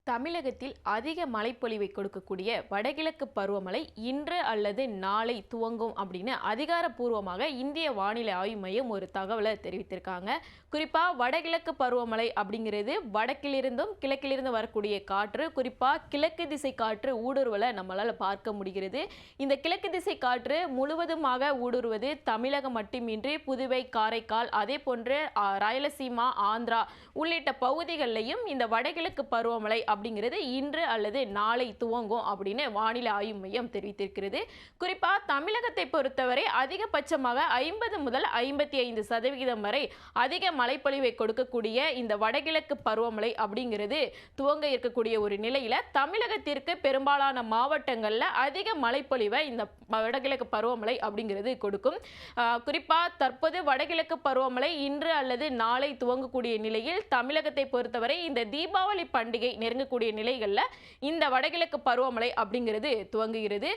தமிழகத்தில் அதிக மழைப்பொழிவை கொடுக்கக்கூடிய வடகிழக்கு பருவமழை இன்று அல்லது நாளை துவங்கும் அப்படின்னு அதிகாரப்பூர்வமாக இந்திய வானிலை ஆய்வு மையம் ஒரு தகவலை தெரிவித்திருக்காங்க. குறிப்பாக வடகிழக்கு பருவமழை அப்படிங்கிறது வடக்கிலிருந்தும் கிழக்கிலிருந்து வரக்கூடிய காற்று, குறிப்பாக கிழக்கு திசை காற்று ஊடுருவலை நம்மளால் பார்க்க முடிகிறது. இந்த கிழக்கு திசை காற்று முழுவதுமாக ஊடுருவது தமிழகம் மட்டுமின்றி புதுவை, காரைக்கால், அதே போன்று ராயலசீமா, ஆந்திரா உள்ளிட்ட பகுதிகளிலையும் இந்த வடகிழக்கு பருவமழை அப்படிங்கிறது இன்று அல்லது நாளை துவங்கும் அப்படின்னு வானிலை ஆய்வு மையம் தெரிவித்திருக்கிறது. குறிப்பாக தமிழகத்தை பொறுத்தவரை அதிகபட்சமாக 50 முதல் 55% வரை அதிக மழைப்பொழிவை கொடுக்கக்கூடிய இந்த வடகிழக்கு பருவமழை அப்படிங்கிறது துவங்க இருக்கக்கூடிய ஒரு நிலையில தமிழகத்திற்கு பெரும்பாலான மாவட்டங்களில் அதிக மழைப்பொழிவை இந்த வடகிழக்கு பருவமழை அப்படிங்கிறது கொடுக்கும். குறிப்பாக தற்போது வடகிழக்கு பருவமழை இன்று அல்லது நாளை துவங்கக்கூடிய நிலையில் தமிழகத்தை பொறுத்தவரை இந்த தீபாவளி பண்டிகை நெருங்கக்கூடிய நிலைகளில் இந்த வடகிழக்கு பருவமழை அப்படிங்கிறது துவங்குகிறது.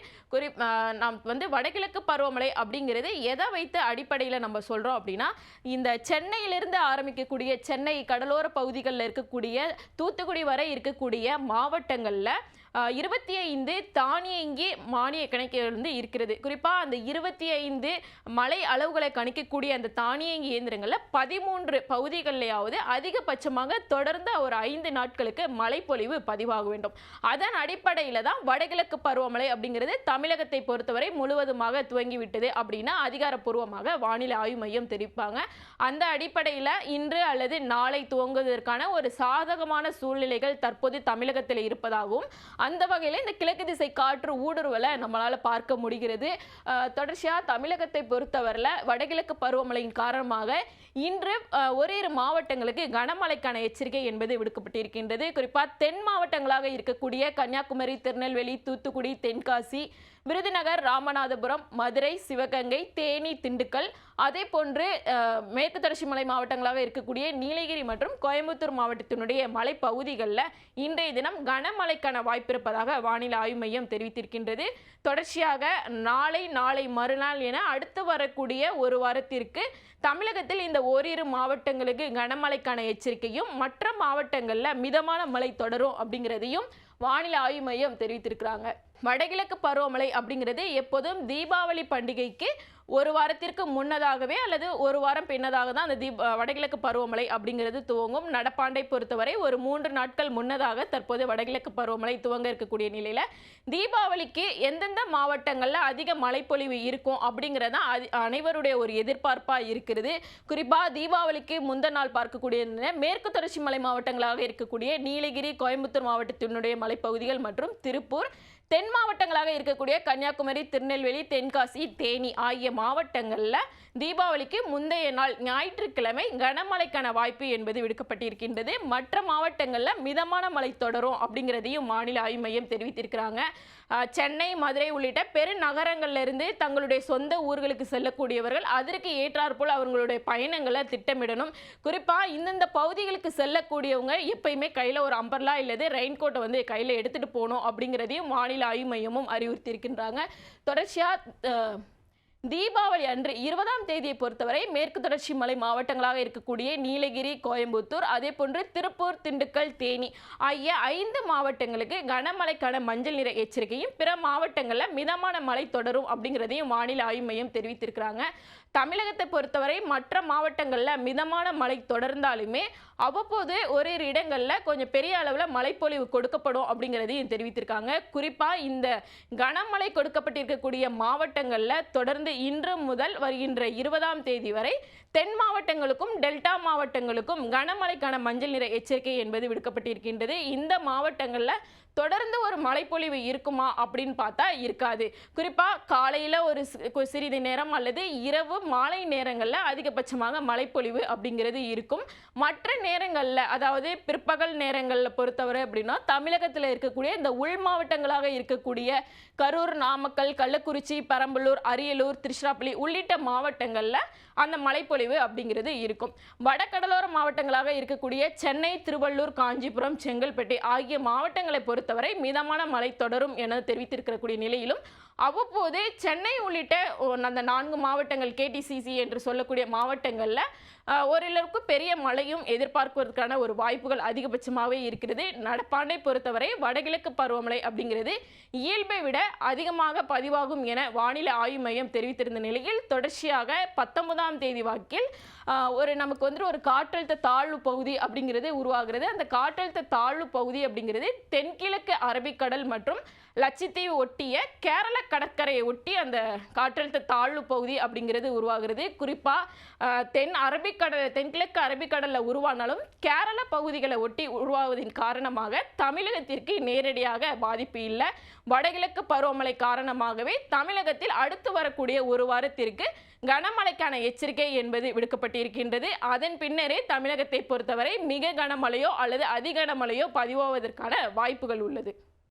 நாம் வடகிழக்கு பருவமழை அப்படிங்கிறது எதை வைத்து அடிப்படையில் நம்ம சொல்றோம் அப்படின்னா, இந்த சென்னையிலிருந்து ஆரம்பிக்கக்கூடிய சென்னை கடலோர பகுதிகளில் இருக்கக்கூடிய தூத்துக்குடி வரை இருக்கக்கூடிய மாவட்டங்களில் 25 தானியங்கி மானிய கணக்கு இருக்கிறது. குறிப்பாக அந்த 25 மழை அளவுகளை கணிக்கக்கூடிய அந்த தானியங்கி இயந்திரங்களில் 13 பகுதிகளிலேயாவது அதிகபட்சமாக தொடர்ந்து ஒரு 5 நாட்களுக்கு மழைப்பொழிவு பதிவாக வேண்டும். அதன் அடிப்படையில் தான் வடகிழக்கு பருவமழை அப்படிங்கிறது தமிழகத்தை பொறுத்தவரை முழுவதுமாக துவங்கிவிட்டது அப்படின்னு அதிகாரப்பூர்வமாக வானிலை ஆய்வு மையம் தெரிவிப்பாங்க. அந்த அடிப்படையில் இன்று அல்லது நாளை துவங்குவதற்கான ஒரு சாதகமான சூழ்நிலைகள் தற்போது தமிழகத்தில் இருப்பதாகவும், அந்த வகையில் இந்த கிழக்கு திசை காற்று ஊடுருவலை நம்மளால பார்க்க முடிகிறது. தொடர்ச்சியாக தமிழகத்தை பொறுத்தவரையில் வடகிழக்கு பருவமழையின் காரணமாக இன்று ஓரிரு மாவட்டங்களுக்கு கனமழைக்கான எச்சரிக்கை என்பது விடுக்கப்பட்டிருக்கின்றது. குறிப்பாக தென் மாவட்டங்களாக இருக்கக்கூடிய கன்னியாகுமரி, திருநெல்வேலி, தூத்துக்குடி, தென்காசி, விருதுநகர், ராமநாதபுரம், மதுரை, சிவகங்கை, தேனி, திண்டுக்கல், அதே போன்று மேற்கு தொடர்ச்சி மலை மாவட்டங்களாக இருக்கக்கூடிய நீலகிரி மற்றும் கோயம்புத்தூர் மாவட்டத்தினுடைய மலைப்பகுதிகளில் இன்றைய தினம் கனமழைக்கான வாய்ப்பு இருப்பதாக வானிலை ஆய்வு மையம் தெரிவித்திருக்கின்றது. தொடர்ச்சியாக நாளை மறுநாள் என அடுத்து வரக்கூடிய ஒரு வாரத்திற்கு தமிழகத்தில் இந்த ஓரிரு மாவட்டங்களுக்கு கனமழைக்கான எச்சரிக்கையும், மற்ற மாவட்டங்களில் மிதமான மழை தொடரும் அப்படிங்கிறதையும் வானிலை ஆய்வு மையம் தெரிவித்திருக்கிறாங்க. வடகிழக்கு பருவமழை அப்படிங்கிறது எப்போதும் தீபாவளி பண்டிகைக்கு ஒரு வாரத்திற்கு முன்னதாகவே அல்லது ஒரு வாரம் பின்னதாக தான் அந்த வடகிழக்கு பருவமழை அப்படிங்கிறது துவங்கும். நடப்பாண்டை பொறுத்தவரை ஒரு 3 நாட்கள் முன்னதாக தற்போது வடகிழக்கு பருவமழை துவங்க இருக்கக்கூடிய நிலையில் தீபாவளிக்கு எந்தெந்த மாவட்டங்களில் அதிக மழைப்பொழிவு இருக்கும் அப்படிங்கிறது அனைவருடைய ஒரு எதிர்பார்ப்பாக இருக்கிறது. குறிப்பாக தீபாவளிக்கு முந்தின நாள் பார்க்கக்கூடிய மேற்கு தொடர்ச்சி மலை மாவட்டங்களாக இருக்கக்கூடிய நீலகிரி, கோயம்புத்தூர் மாவட்டத்தினுடைய மலைப்பகுதிகள் மற்றும் திருப்பூர், தென் மாவட்டங்களாக இருக்கக்கூடிய கன்னியாகுமரி, திருநெல்வேலி, தென்காசி, தேனி ஆகிய மாவட்டங்களில் தீபாவளிக்கு முந்தைய நாள் ஞாயிற்றுக்கிழமை கனமழைக்கான வாய்ப்பு என்பது விடுக்கப்பட்டிருக்கின்றது. மற்ற மாவட்டங்களில் மிதமான மழை தொடரும் அப்படிங்கிறதையும் வானிலை ஆய்வு மையம் தெரிவித்திருக்கிறாங்க. சென்னை, மதுரை உள்ளிட்ட பெருநகரங்களிலிருந்து தங்களுடைய சொந்த ஊர்களுக்கு செல்லக்கூடியவர்கள் அதற்கு ஏற்றாற்போல் அவங்களுடைய பயணங்களை திட்டமிடணும். குறிப்பாக இந்தந்த பகுதிகளுக்கு செல்லக்கூடியவங்க எப்பயுமே கையில் ஒரு அம்பர்லா இல்லது ரெயின்கோட்டை கையில் எடுத்துகிட்டு போகணும் அப்படிங்கிறதையும் வானிலை ஆய்வு மையமும் அறிவுறுத்தியிருக்கின்றாங்க. தொடர்ச்சியாக தீபாவளி அன்று 20ஆம் தேதியை பொறுத்தவரை மேற்கு தொடர்ச்சி மலை மாவட்டங்களாக இருக்கக்கூடிய நீலகிரி, கோயம்புத்தூர், அதே போன்று திருப்பூர், திண்டுக்கல், தேனி ஆகிய 5 மாவட்டங்களுக்கு கனமழைக்கான மஞ்சள் நிற எச்சரிக்கையும், பிற மாவட்டங்களில் மிதமான மழை தொடரும் அப்படிங்கிறதையும் வானிலை ஆய்வு மையம் தெரிவித்திருக்கிறாங்க. தமிழகத்தை பொறுத்தவரை மற்ற மாவட்டங்களில் மிதமான மழை தொடர்ந்தாலுமே அவ்வப்போது ஓரிரு இடங்களில் கொஞ்சம் பெரிய அளவில் மழைப்பொழிவு கொடுக்கப்படும் அப்படிங்கிறதையும் தெரிவித்திருக்காங்க. குறிப்பாக இந்த கனமழை கொடுக்கப்பட்டிருக்கக்கூடிய மாவட்டங்களில் தொடர்ந்து இன்று முதல் வருகின்ற 20ஆம் தேதி வரை தென் மாவட்டங்களுக்கும் டெல்டா மாவட்டங்களுக்கும் கனமழைக்கான மஞ்சள் நிற எச்சரிக்கை என்பது விடுக்கப்பட்டிருக்கின்றது. இந்த மாவட்டங்களில் தொடர்ந்து ஒரு மழைப்பொழிவு இருக்குமா அப்படின்னு பார்த்தா இருக்காது. குறிப்பாக காலையில் ஒரு சிறிது நேரம் அல்லது இரவு மாலை நேரங்களில் அதிகபட்சமாக மழைப்பொழிவு அப்படிங்கிறது இருக்கும். மற்ற நேரங்களில், அதாவது பிற்பகல் நேரங்களில் பொறுத்தவரை அப்படின்னா தமிழகத்தில் இருக்கக்கூடிய இந்த உள் மாவட்டங்களாக இருக்கக்கூடிய கரூர், நாமக்கல், கள்ளக்குறிச்சி, பெரம்பலூர், அரியலூர், திருச்சிராப்பள்ளி உள்ளிட்ட மாவட்டங்களில் அந்த மழைப்பொழிவு அப்படிங்கிறது இருக்கும். வடகடலோர மாவட்டங்களாக இருக்கக்கூடிய சென்னை, திருவள்ளூர், காஞ்சிபுரம், செங்கல்பட்டு ஆகிய மாவட்டங்களை பொறுத்தவரை மிதமான மழை தொடரும் என தெரிவித்திருக்கக்கூடிய நிலையிலும் அவ்வப்போது சென்னை உள்ளிட்ட அந்த 4 மாவட்டங்கள் KTCC என்று சொல்லக்கூடிய மாவட்டங்களில் ஓரளவுக்கு பெரிய மழையும் எதிர்பார்ப்பதற்கான ஒரு வாய்ப்புகள் அதிகபட்சமாகவே இருக்கிறது. நடப்பாண்டை பொறுத்தவரை வடகிழக்கு பருவமழை அப்படிங்கிறது இயல்பை விட அதிகமாக பதிவாகும் என வானிலை ஆய்வு மையம் தெரிவித்திருந்த நிலையில் தொடர்ச்சியாக 19ஆம் தேதி வாக்கில் நமக்கு ஒரு காற்றழுத்த தாழ்வு பகுதி அப்படிங்கிறது உருவாகிறது. அந்த காற்றழுத்த தாழ்வு பகுதி அப்படிங்கிறது தென்கிழக்கு அரபிக்கடல் மற்றும் லட்சத்தீவு ஒட்டிய கேரள கடற்கரையை ஒட்டி அந்த காற்றழுத்த தாழ்வு பகுதி அப்படிங்கிறது உருவாகிறது. குறிப்பாக தென்கிழக்கு அரபிக்கடலில் உருவானாலும் கேரள பகுதிகளை ஒட்டி உருவாவதின் காரணமாக தமிழகத்திற்கு நேரடியாக பாதிப்பு இல்லை. வடகிழக்கு பருவமழை காரணமாகவே தமிழகத்தில் அடுத்து வரக்கூடிய ஒரு வாரத்திற்கு கனமழைக்கான எச்சரிக்கை என்பது விடுக்கப்பட்டிருக்கின்றது. அதன் பின்னரே தமிழகத்தை பொறுத்தவரை மிக கனமழையோ அல்லது அதிகனமழையோ பதிவாவதற்கான வாய்ப்புகள் உள்ளது.